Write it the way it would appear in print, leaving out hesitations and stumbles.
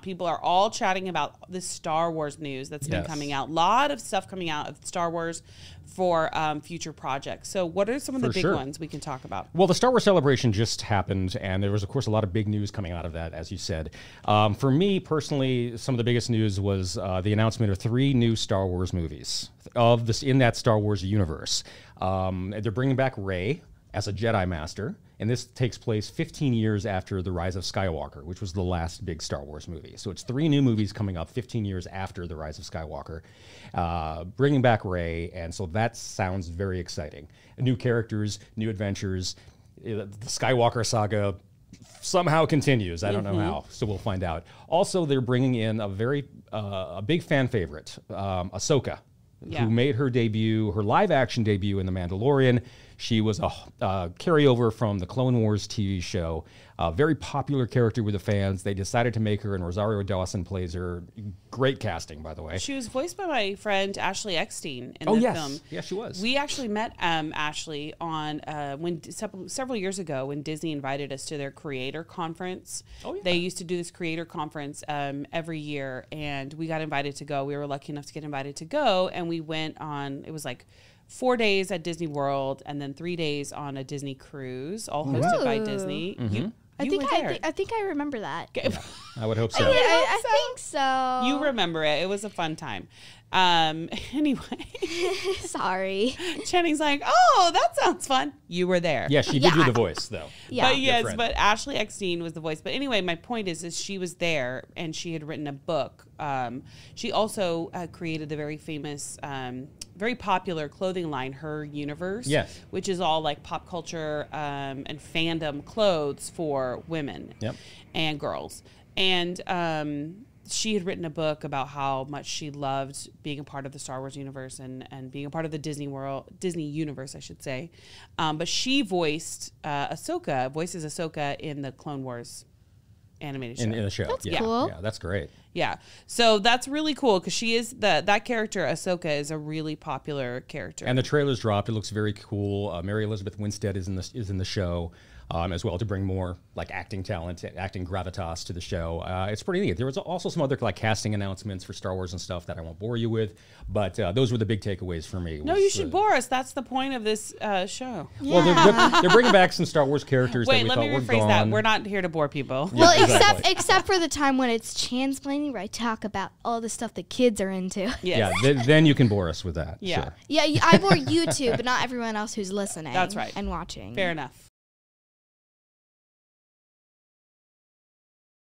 people are all chatting about the Star Wars news that's been coming out. A lot of stuff coming out of Star Wars for future projects. So what are some of the big ones we can talk about? Well, the Star Wars Celebration just happened, and there was, of course, a lot of big news coming out of that, as you said. For me, personally, some of the biggest news was the announcement of 3 new Star Wars movies in that Star Wars universe. They're bringing back Rey as a Jedi Master, and this takes place 15 years after The Rise of Skywalker, which was the last big Star Wars movie. So it's 3 new movies coming up 15 years after The Rise of Skywalker, bringing back Rey, and so that sounds very exciting. New characters, new adventures. The Skywalker saga somehow continues. I don't know how, so we'll find out. Also, they're bringing in a big fan favorite, Ahsoka, who made her live-action debut in The Mandalorian. She was a carryover from the Clone Wars TV show. A very popular character with the fans. They decided to make her, and Rosario Dawson plays her. Great casting, by the way. She was voiced by my friend Ashley Eckstein in the film. Yeah, she was. We actually met Ashley on several years ago when Disney invited us to their creator conference. Oh, yeah. They used to do this creator conference every year, and we got invited to go. We were lucky enough to get invited to go, and we went on, it was like 4 days at Disney World and then 3 days on a Disney cruise, all hosted by Disney. I think I remember that. Yeah, I would hope so. I think so. You remember it. It was a fun time. Anyway. Sorry. Chenning's like, oh, that sounds fun. You were there. Yeah, she did do the voice, though. Yeah. But yes, but Ashley Eckstein was the voice. But anyway, my point is she was there and she had written a book. She also created the very famous, very popular clothing line, Her Universe, which is all like pop culture and fandom clothes for women and girls. And she had written a book about how much she loved being a part of the Star Wars universe and being a part of the Disney universe, I should say. But she voices Ahsoka in the Clone Wars animated show. In the show. That's cool. Yeah, that's great. Yeah. So that's really cool because she is that character, Ahsoka, is a really popular character. And the trailer's dropped. It looks very cool. Mary Elizabeth Winstead is in the show. As well, to bring more like acting talent, acting gravitas to the show. It's pretty neat. There was also some other like casting announcements for Star Wars and stuff that I won't bore you with, but those were the big takeaways for me. No, you should bore us. That's the point of this show. Yeah. Well, they're bringing back some Star Wars characters that we thought were gone. Wait, let me rephrase that. We're not here to bore people. Well, except for the time when it's chansplaining, where I talk about all the stuff the kids are into. Yes. Yeah, then you can bore us with that. Yeah. Sure. Yeah, I bore you too, but not everyone else who's listening. That's right. And watching. Fair enough.